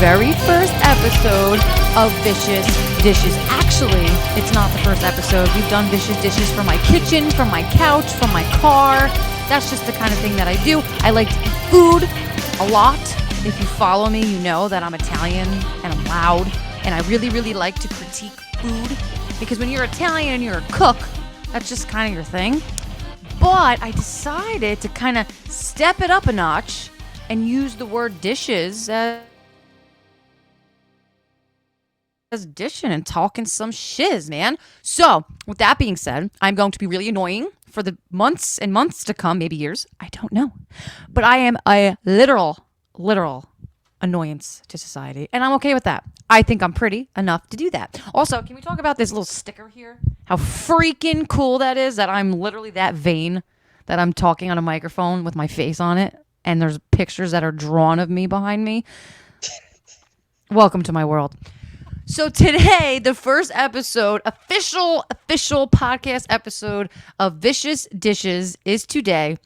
very first episode of Vicious Dishes. Actually, it's not the first episode. We've done Vicious Dishes from my kitchen, from my couch, from my car. That's just the kind of thing that I do. I like to eat food a lot. If you follow me, you know that I'm Italian and I'm loud. And I really, really like to critique food. Because when you're Italian and you're a cook, that's just kind of your thing. But I decided to kind of step it up a notch and use the word dishes as dishing and talking some shiz, man. So, with that being said, I'm going to be really annoying for the months and months to come, maybe years. I don't know. But I am a literal annoyance to society, and I'm okay with that. I think I'm pretty enough to do that. Also, can we talk about this little sticker here? How freaking cool that is, that I'm literally that vain that I'm talking on a microphone with my face on it, and there's pictures that are drawn of me behind me. Welcome to my world. So today, the first episode, official podcast episode of Vicious Dishes is today.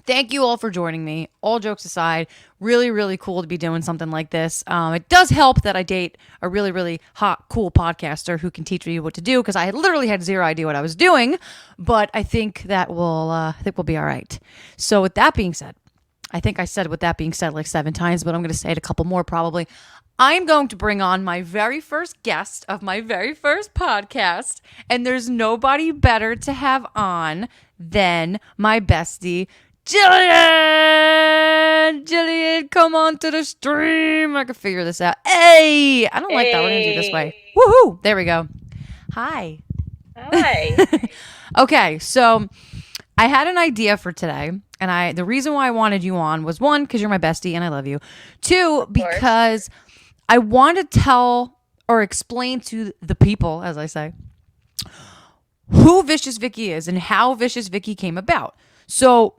Thank you all for joining me. All jokes aside, really, really cool to be doing something like this. It does help that I date a really, really hot, cool podcaster who can teach me what to do, because I literally had zero idea what I was doing. But I think that we'll be all right. So with that being said, I think I said with that being said like 7 times, but I'm going to say it a couple more probably. I'm going to bring on my very first guest of my very first podcast, and there's nobody better to have on than my bestie, Jillian, come on to the stream. I can figure this out. Hey, I don't like that. We're going to do it this way. Woohoo. There we go. Hi. Okay, so I had an idea for today, and the reason why I wanted you on was, 1, because you're my bestie and I love you. 2, because I want to tell or explain to the people, as I say, who Vicious Vicki is and how Vicious Vicki came about. So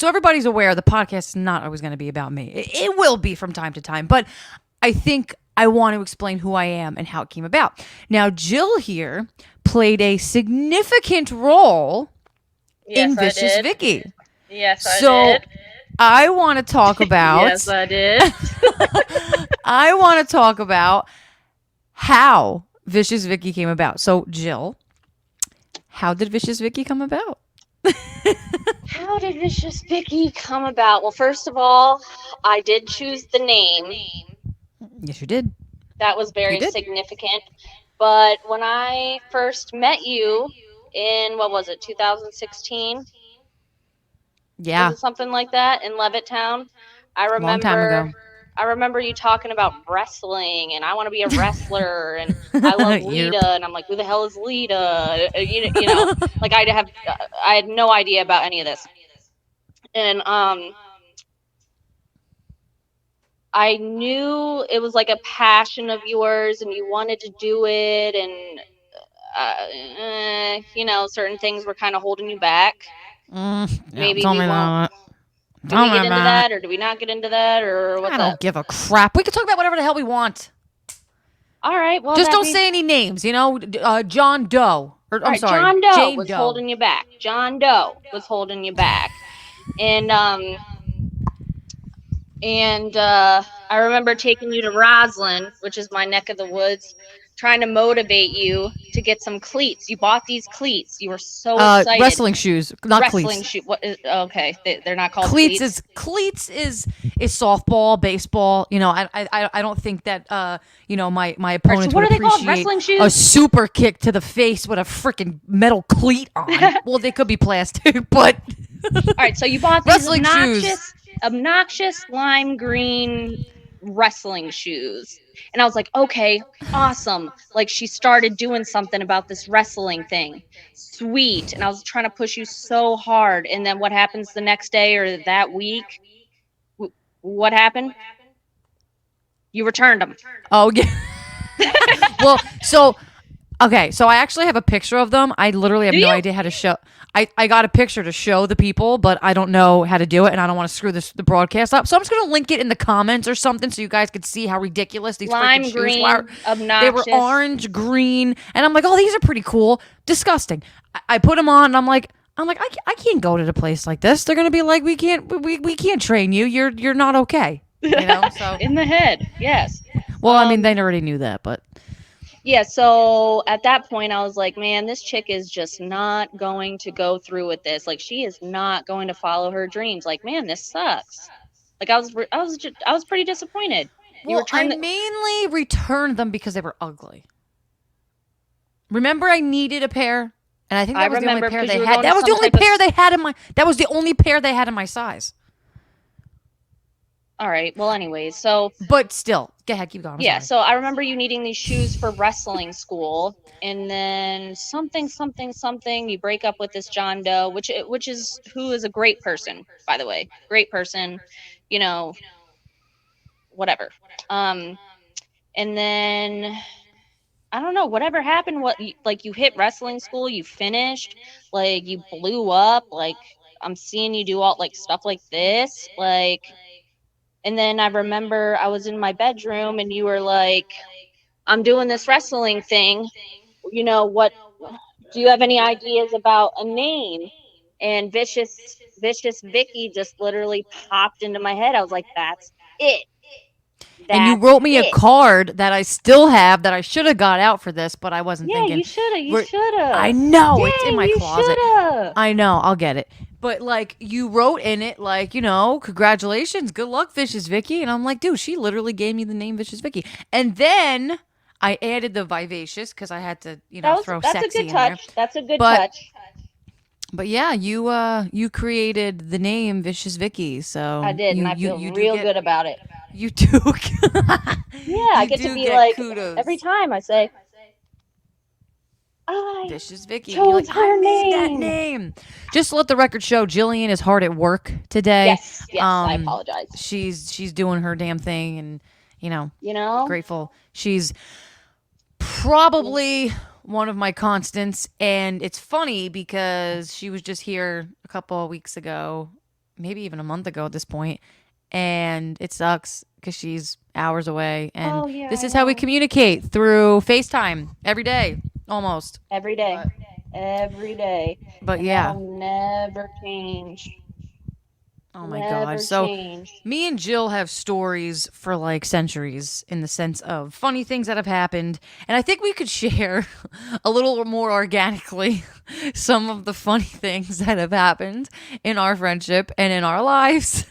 everybody's aware the podcast is not always going to be about me. It will be from time to time, but I think I want to explain who I am and how it came about. Now, Jill here played a significant role in Vicious Vicki. Yes, I did. So I want to talk about... Yes, I did. I want to talk about how Vicious Vicki came about. So, Jill, how did Vicious Vicki come about? How did Vicious Vicki come about? Well, first of all, I did choose the name. Yes, you did. That was very significant. But when I first met you in, 2016? Yeah. Was it something like that in Levittown? Long time ago. I remember you talking about wrestling, and I want to be a wrestler, and I love Lita, and I'm like, who the hell is Lita? You know, like I had no idea about any of this, and I knew it was like a passion of yours, and you wanted to do it, and certain things were kind of holding you back. Maybe we won't. Do we get into that, or do we not get into that, or what's I don't give a crap. We can talk about whatever the hell we want. All right. Well, just don't say any names. John Doe. I'm sorry, John Doe Jane was Doe. holding you back. John Doe was holding you back, and I remember taking you to Roslyn, which is my neck of the woods, trying to motivate you to get some cleats. You bought these cleats. You were so excited. Wrestling shoes, not wrestling cleats. Shoe. What is, okay, they're not called cleats. Cleats is softball, baseball. I don't think that my opponents would appreciate wrestling shoes? A super kick to the face with a freaking metal cleat on. Well, they could be plastic, but all right. So you bought these wrestling shoes. obnoxious lime green wrestling shoes. And I was like, okay, awesome. Like, she started doing something about this wrestling thing. Sweet. And I was trying to push you so hard. And then what happens the next day or that week? What happened? You returned them. Oh, yeah. Well, okay, so I actually have a picture of them. I literally have no idea how to show. I got a picture to show the people, but I don't know how to do it, and I don't want to screw the broadcast up. So I'm just going to link it in the comments or something so you guys could see how ridiculous these freaking shoes were. Obnoxious. They were orange, green, and I'm like, oh, these are pretty cool. Disgusting. I put them on, and I'm like, I can't go to the place like this. They're going to be like, we can't train you. You're not okay. So In the head, yes. well, I mean, Um, they already knew that, but yeah, so at that point I was like, man, this chick is just not going to go through with this. Like she is not going to follow her dreams. Like, man, this sucks. Like I was pretty disappointed. You well, I returned the mainly returned them because they were ugly. Remember, I needed a pair, and I think I that was the only remember pair because they you were had. going to That was the some only type of pair they had in my. That was the only pair they had in my size. all right. Well, anyways, so But still, go ahead, keep going. I'm yeah, sorry. so I remember you needing these shoes for wrestling school, and then something. You break up with this John Doe, which is who is a great person, by the way, great person, you know, whatever. Um, and then I don't know whatever happened. Like you hit wrestling school, you finished, like you blew up. Like I'm seeing you do all like stuff like this, like. And then I remember I was in my bedroom, and you were like, I'm doing this wrestling thing. What do you have any ideas about a name? And Vicious Vicky just literally popped into my head. I was like, that's it. And you That's wrote me a it. card that I still have that I should have got out for this, but I wasn't Yeah, thinking. you shoulda. You We're, I shoulda. know it's in Dang, my you closet. shoulda. I know, I'll get it. But like you wrote in it, like, congratulations, good luck, Vicious Vicky. And I'm like, dude, she literally gave me the name Vicious Vicky. And then I added the vivacious because I had to, throw That's a good sexy in there. touch. That's a good But touch. but yeah, you created the name Vicious Vicky, I so did, and I feel you do real get good about it. you do Yeah, I you get to do be get like every kudos. time I say, I Vicious Vicky. You're like, chose I her made that name. name. Just to let the record show, Jillian is hard at work today. Yes, yes, I apologize. She's doing her damn thing, and you know, You know? grateful. She's probably one of my constants, and it's funny because she was just here a couple of weeks ago, maybe even a month ago at this point, and it sucks because she's hours away, and Oh, yeah, this I is how we know. communicate through FaceTime every day, almost. Every day. But Every day. but And yeah. that'll never change. Oh my god. Never So change. me and Jill have stories for like centuries in the sense of funny things that have happened. And I think we could share a little more organically some of the funny things that have happened in our friendship and in our lives.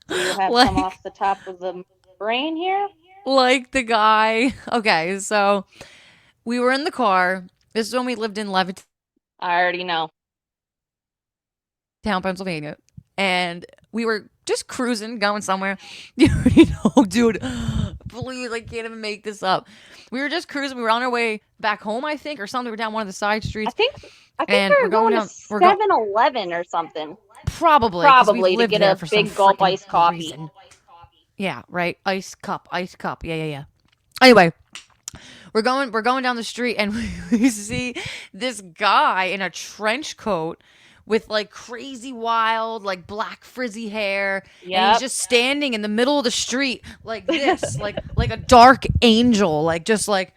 Do you have some like off the top of the brain here? like the guy. Okay, so we were in the car. This is when we lived in Levittown, I already know. Pennsylvania. And we were just cruising, going somewhere. Dude, please, I can't even make this up. We were just cruising. We were on our way back home, I think, or something. We were down one of the side I streets, think I think and we we're were going going to down. We're going 7-Eleven or something. probably because we've Probably to lived get there a for some big gulp freaking iced coffee. reason. Yeah, right. Ice cup, ice cup. Yeah, yeah, yeah. Anyway, we're going down the street and we see this guy in a trench coat with like crazy wild like black frizzy hair, and he's Yep. just standing in the middle of the street like this, like a dark angel, like just like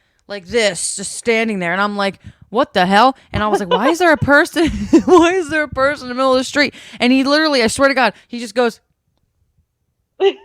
this, just standing there. And I'm like, what the hell? And I was like, why is there a person why is there a person in the middle of the street? And he literally, I swear to god, he just goes,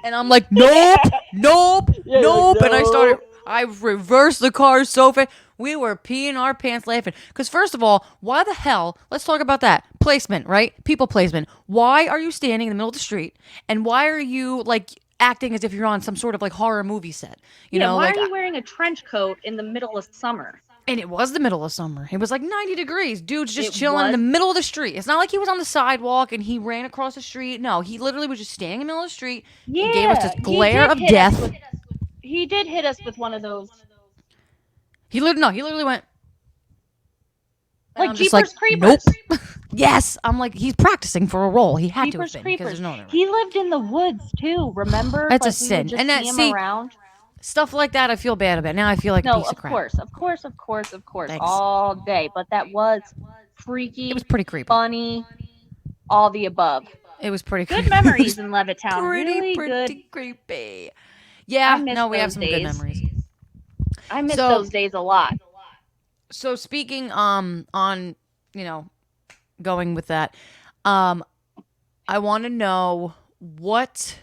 and I'm like, nope, Yeah. nope, Yeah, you're like, nope. And no. I reversed the car so fast. We were peeing our pants laughing. Because, first of all, why the hell? Let's talk about that. Placement, right? People placement. Why are you standing in the middle of the street? And why are you, like, acting as if you're on some sort of, like, horror movie set? Yeah, why are Like, you wearing a trench coat in the middle of summer? and it was the middle of summer. It was like 90 degrees. Dude's just It chilling in the was. middle of the street. It's not like he was on the sidewalk and he ran across the street. No, he literally was just standing in the middle of the street and gave us this Yeah, glare of death. he did hit us with one of those He literally went, and like I'm just like, Jeepers nope. Creepers. Yes, I'm like, he's practicing for a role. He had to have Jeepers been because Creepers. there's no other way. He lived in the woods too, remember? That's a Like we would sin. And just that, see him see, around. stuff like that, I feel bad about. Now I feel like a No, piece of of crap. course, of course, of course, of course, Thanks. all day. But that was It was freaky, pretty creepy. funny, all the above. It was pretty Good creepy. It was memories in Levittown. Really good. pretty creepy. I Yeah, miss no, we have those some good days. memories. I miss So, those days a lot. so speaking on, you know, going with that, um, I want to know what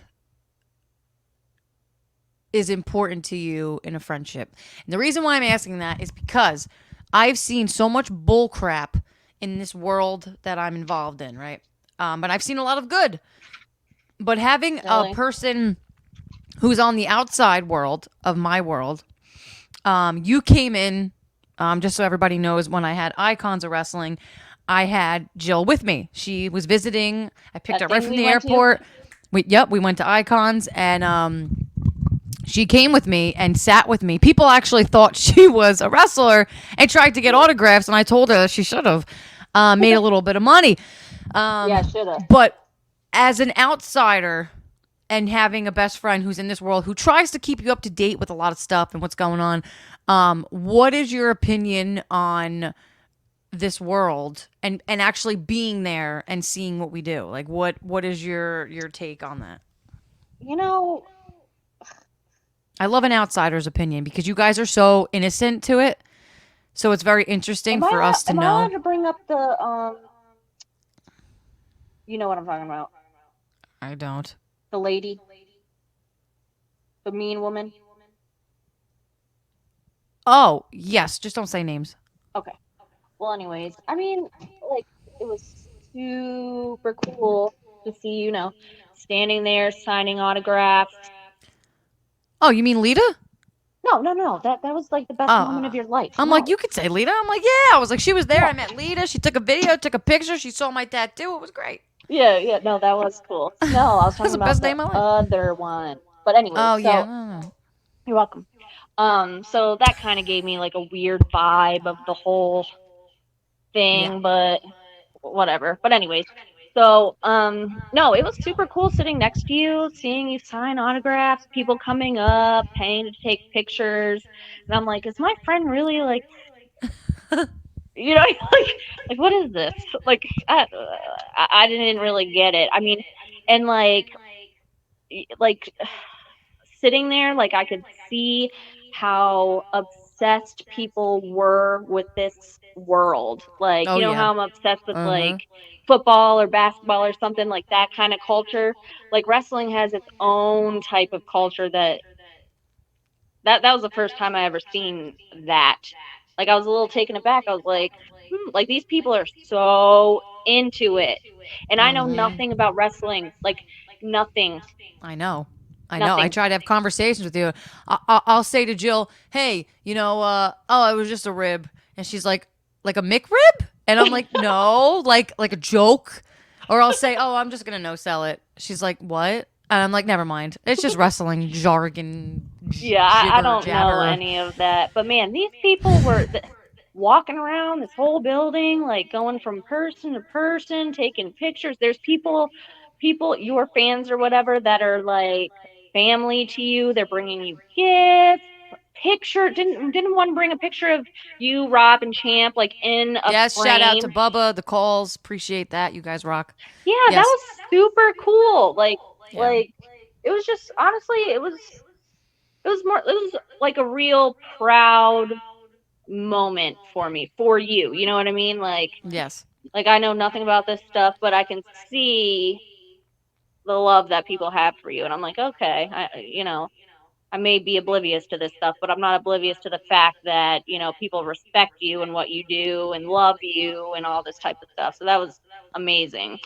is important to you in a friendship? And the reason why I'm asking that is because I've seen so much bull crap in this world that I'm involved in, right? But I've seen a lot of good. But having a Really? person who's on the outside world of my world, you came in, just so everybody knows, when I had Icons of Wrestling, I had Jill with me. She was visiting. I picked her That up right thing from we the went to? airport. We went to Icons, and she came with me and sat with me. People actually thought she was a wrestler and tried to get autographs, and I told her she should have made a little bit of money. Yeah, shoulda. But as an outsider and having a best friend who's in this world who tries to keep you up to date with a lot of stuff and what's going on, what is your opinion on this world and actually being there and seeing what we do? Like, what is your take on that? You know, I love an outsider's opinion because you guys are so innocent to it. So it's very interesting for us to am I know. allowed to bring up the you know what I'm talking about? I don't. The lady, the mean woman? Oh, yes. Just don't say names. Okay. Well, anyways, I mean, like it was super cool to see, standing there signing autographs. Oh, you mean Lita? No, no, no. That was like the best moment of your life. I'm like, No. you could say Lita. I'm like, yeah. I was like, she was there. Yeah. I met Lita. She took a video, took a picture. She saw my tattoo. It was great. Yeah, yeah. No, that was cool. No, I was That's talking the about best day the of my life. other one. But anyways, Oh, yeah. so No. you're welcome. So that kind of gave me like a weird vibe of the whole Yeah. thing, but whatever. But anyways, so no, it was super cool sitting next to you, seeing you sign autographs, people coming up, paying to take pictures, and I'm like, is my friend really like, like what is this? Like I didn't really get it. I mean, and like sitting there, like I could see how obsessed people were with this world. Like, Oh, yeah. how I'm obsessed with Uh like huh. football or basketball or something like that kind of culture. Like wrestling has its own type of culture that was the first time I ever seen that. Like I was a little taken aback. I was like, like these people are so into it. And I know nothing about wrestling. Like nothing, I know. I know. I nothing. try to have conversations with you. I'll say to Jill, hey, oh, it was just a rib. And she's like a McRib? And I'm like, no, like a joke. Or I'll say, oh, I'm just going to no sell it. She's like, what? And I'm like, never mind. It's just wrestling jargon, Yeah, I jibber don't know jabber. any of that. But man, these people were walking around this whole building, like going from person to person, taking pictures. There's people, your fans or whatever, that are like family to you. They're bringing you gifts. Picture didn't one bring a picture of you, Rob and Champ, like in a Yes, shout out to frame? Bubba, the calls. Appreciate that. You guys rock. Yeah, that Yes. was super cool. Like Yeah. like it was just honestly, it was like a real proud moment for me, for you. You know what I mean? Yes. Like I know nothing about this stuff, but I can see the love that people have for you, and I'm like, okay, I may be oblivious to this stuff, but I'm not oblivious to the fact that people respect you and what you do and love you and all this type of stuff. So that was amazing.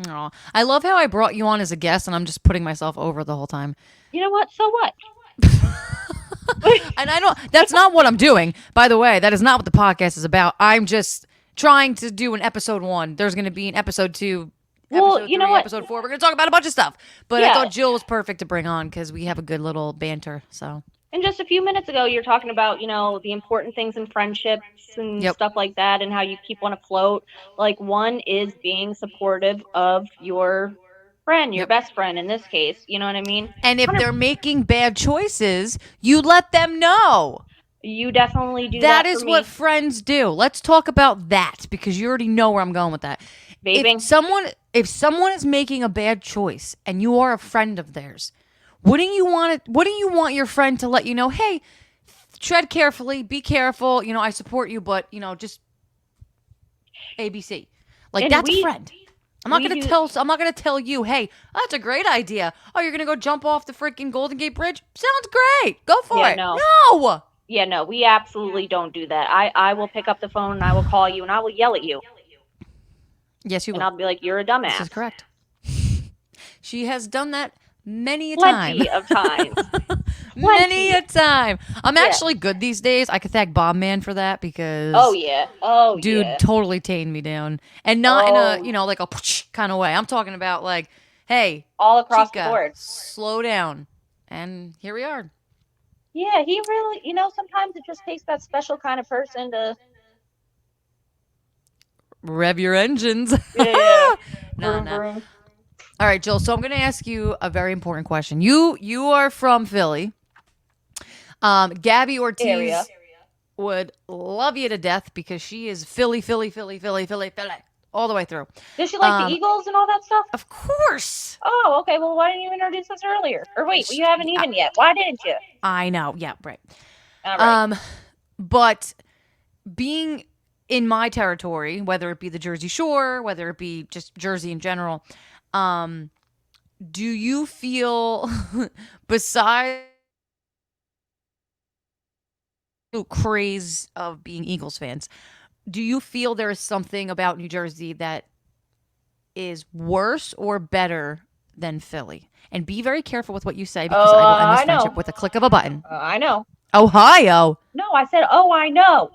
Aw. I love how I brought you on as a guest and I'm just putting myself over the whole time. You know what? So what? And I don't, that's not what I'm doing. By the way, that is not what the podcast is about. I'm just trying to do an episode 1. There's going to be an episode 2, Well, episode you know 3, what? episode 4. We're going to talk about a bunch of stuff. But I Yeah, thought Jill was perfect to bring on because we have a good little banter. So, and just a few minutes ago, you're talking about, the important things in friendships and yep. stuff like that, and how you keep one afloat. Like, one is being supportive of your friend, your Yep. best friend in this case. You know what I mean? And if 100, they're making bad choices, you let them know. you definitely do That that for is what me. friends do. Let's talk about that because you already know where I'm going with that. If Vaping. someone if someone is making a bad choice and you are a friend of theirs, wouldn't you want your friend to let you know, "Hey, tread carefully, be careful, I support you, but, just ABC." Like And that's a we friend. We do. I'm not gonna tell you, hey, that's a great idea. Oh, you're gonna go jump off the freaking Golden Gate Bridge? Sounds great. Go for Yeah, it. no. No. Yeah, no. We absolutely don't do that. I will pick up the phone and I will call you and I will yell at you Yes, you and will. I'll be like, "You're a This is dumbass." correct. She has done that many a time. Plenty of times. Many Plenty. a time. I'm Yeah. actually good these days. I could thank Bob Man for that Oh because yeah. Oh dude yeah. totally tamed me down. And not in a, Oh, like a kind of way. I'm talking about like, hey, all across the Chica, board. slow down. And here we are. Yeah, he really, sometimes it just takes that special kind of person to, Rev your engines. yeah, Nah, vroom nah. vroom. All right, Jill. So I'm going to ask you a very important question. You are from Philly. Gabby Area. Ortiz would love you to death because she is Philly, Philly, Philly, Philly, Philly, Philly, all the way through. Does she like the Um, Eagles and all that stuff? of course. Oh, okay. Well, why didn't you introduce us earlier? Or wait, Sh- you haven't I, even yet. Why didn't you? I know. Yeah, right. All right. Um, but being in my territory, whether it be the Jersey Shore, whether it be just Jersey in general, um, do you feel besides the craze of being Eagles fans, do you feel there is something about New Jersey that is worse or better than Philly? And be very careful with what you say because Oh, I will end this I know. friendship with a click of a button. I know. Ohio. No, I said, oh, I know.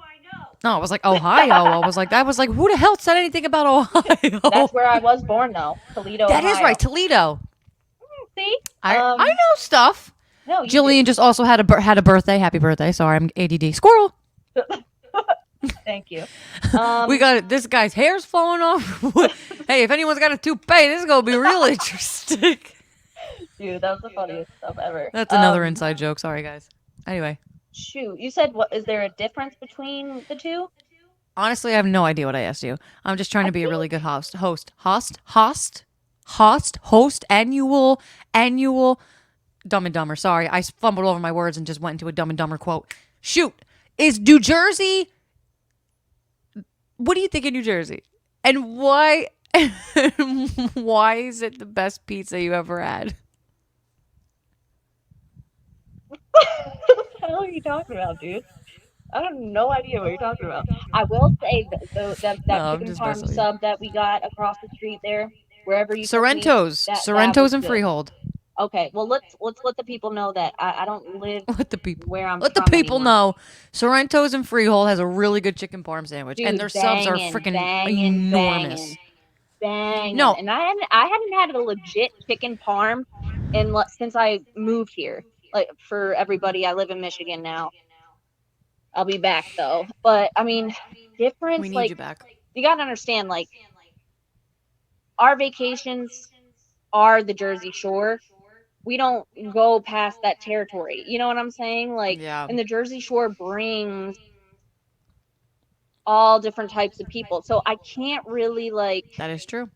No, I was like Ohio. I was like, who the hell said anything about Ohio? That's where I was born, though. Toledo, That is right, Ohio. Toledo. See? I know stuff. No, you do. Jillian just also had a birthday. Happy birthday. Sorry, I'm ADD. Squirrel. Thank you. We got it. This guy's hair's falling off. Hey, if anyone's got a toupee, this is gonna be real interesting. Dude, that was the funniest stuff ever. That's another inside joke. Sorry, guys. Anyway, Shoot, you said what? Is there a difference between the two? honestly, I have no idea what I asked you. I'm just trying I to be a really think good host. Annual. Dumb and Dumber. Sorry, I fumbled over my words and just went into a Dumb and Dumber quote. Shoot, is New Jersey? What do you think of New Jersey? And why? Why is it the best pizza you ever had? what the hell are you talking about, dude? I have no idea what you're talking about. I will say that No, I'm chicken just parm messing with you. sub that we got across the street there, wherever you took me, that was Sorrento's and good. Freehold. Okay, well let's let the people know that I don't live where I'm Let the from people anymore. know. Sorrento's and Freehold has a really good chicken parm sandwich, and their Dude, subs are banging, freaking banging, enormous. banging, banging. No, And I hadn't had a legit chicken parm since I moved here. Like for everybody, I live in Michigan now. I'll be back though. But I mean, we difference need like you back. you gotta understand like our vacations are the Jersey Shore. We don't go past that territory. You know what I'm saying? Like, Yeah, and the Jersey Shore brings all different types of people. So I can't really like that is true.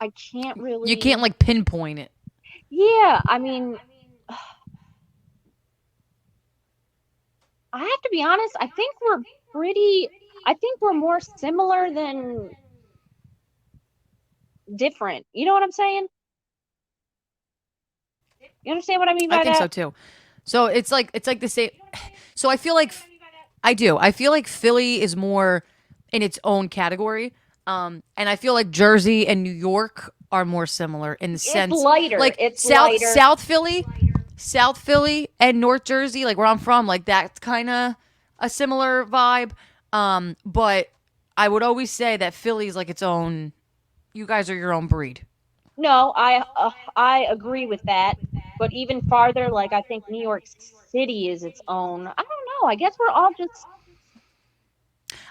I can't You can't really like pinpoint it. yeah, I mean I have to be honest, I think we're more similar than different. You know what I'm saying? You understand what I mean I by think so that? too. So it's like the same. So I feel like I do. I feel like Philly is more in its own category. And I feel like Jersey and New York are more similar in the It's sense lighter. like It's lighter. South Philly and North Jersey, like where I'm from, like that's kind of a similar vibe. But I would always say that Philly's like its own. You guys are your own breed. No, I agree with that. But even farther, like I think New York City is its own. I don't know. I guess we're all just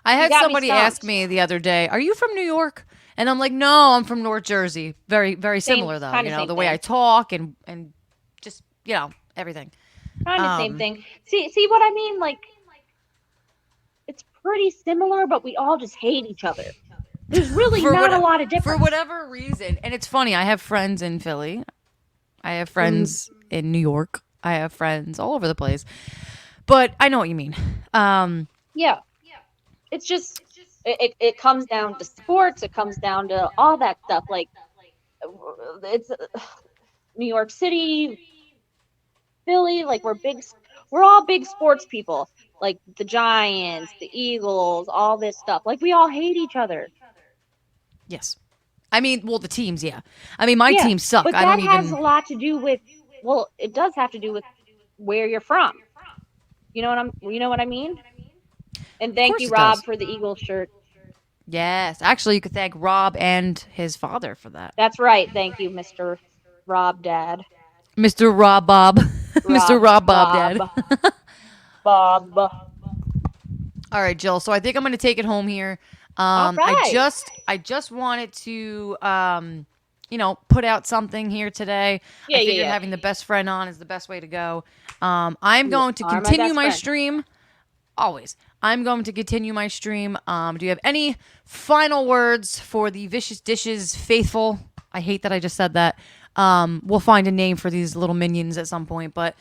I you had got me somebody ask stumped. me the other day, "Are you from New York?" And I'm like, "No, I'm from North Jersey." Very, very Same similar though. kind You of know, same the way I thing. talk and just everything. Kind of same Um, thing. See what I mean? Like it's pretty similar, but we all just hate each other. There's really for not a what lot of for difference. whatever reason, and it's funny. I have friends in Philly. I have Mm, friends in New York. I have friends all over the place. But I know what you mean. Um, yeah, it's just It comes down to sports. It comes down to all that stuff. Like it's New York City, Philly. Like we're all big sports people. Like the Giants, the Eagles, all this stuff. Like we all hate each other. Yes. I mean, well, the teams, yeah. I mean, my Yeah, teams suck. but I that don't has even. a lot to do with. Well, it does have to do with where you're from. You know what I mean? And Of thank course you, it does. Rob, for the Eagles shirt. Yes. Actually, you could thank Rob and his father for that. That's right. Thank you, Mr. Rob Dad. Mr. Rob Bob. Mr. Rob Bob Dad. Rob Bob. All right, Jill. So I think I'm going to take it home here. All I right. just wanted to, put out something here today. I Yeah, yeah, figured yeah. having the best friend on is the best way to go. I'm You going to are my continue best my friend. stream. Always. I'm going to continue my stream. Do you have any final words for the Vicious Dishes faithful? I hate that I just said that. We'll find a name for these little minions at some point, but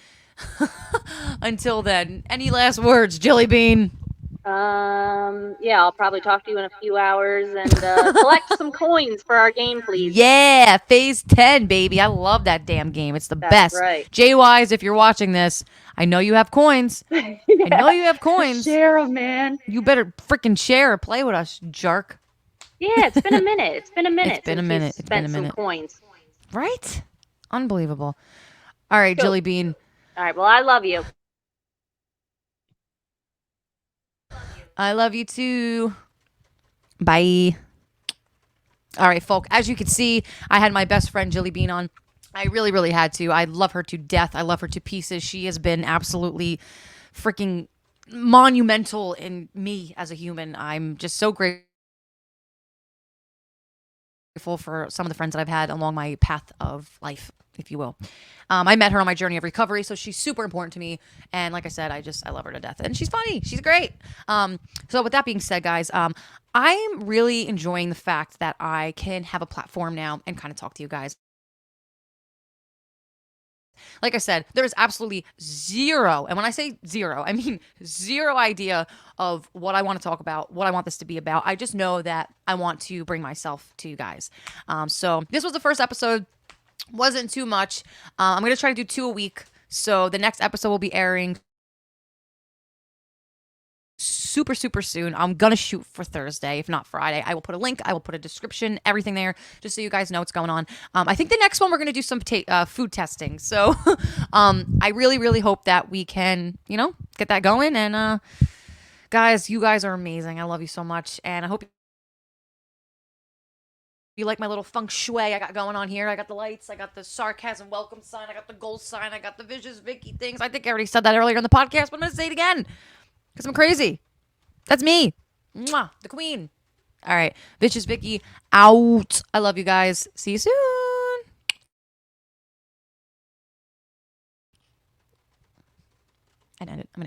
until then, any last words, Jelly Bean? Yeah, I'll probably talk to you in a few hours and collect some coins for our game, please. Yeah, Phase 10, baby. I love that damn game. It's the That's best. right. JYs, if you're watching this, I know you have coins. I know Yeah. you have coins. Share 'em, man. You better freaking share or play with us, jerk. Yeah, it's been a minute. It's been a It's minute been a since we minute. It's been a spent some minute. coins. Right? Unbelievable. All right, Cool. Jelly Bean. All right. Well, I love you. I love you too. Bye. All right, folk. As you can see, I had my best friend Jelly Bean on. I really, really had to. I love her to death. I love her to pieces. She has been absolutely freaking monumental in me as a human. I'm just so grateful for some of the friends that I've had along my path of life, if you will. I met her on my journey of recovery, so she's super important to me. And like I said, I love her to death, and she's funny. She's great. So with that being said, guys, I'm really enjoying the fact that I can have a platform now and kind of talk to you guys. Like I said, there is absolutely zero, and when I say zero, I mean zero idea of what I want to talk about, what I want this to be about. I just know that I want to bring myself to you guys. So this was the first episode. Wasn't too much. I'm going to try to do 2 a week. So the next episode will be airing super, super soon. I'm going to shoot for Thursday, if not Friday. I will put a link. I will put a description, everything there, just so you guys know what's going on. I think the next one we're going to do some food testing. So I really, really hope that we can, get that going. And guys, you guys are amazing. I love you so much. And I hope you like my little feng shui I got going on here. I got the lights. I got the sarcasm welcome sign. I got the gold sign. I got the vicious Vicki things. I think I already said that earlier in the podcast, but I'm going to say it again because I'm crazy. That's me. Mwah, the queen. All right. Vicious Vicki out. I love you guys. See you soon. I ended. I'm going to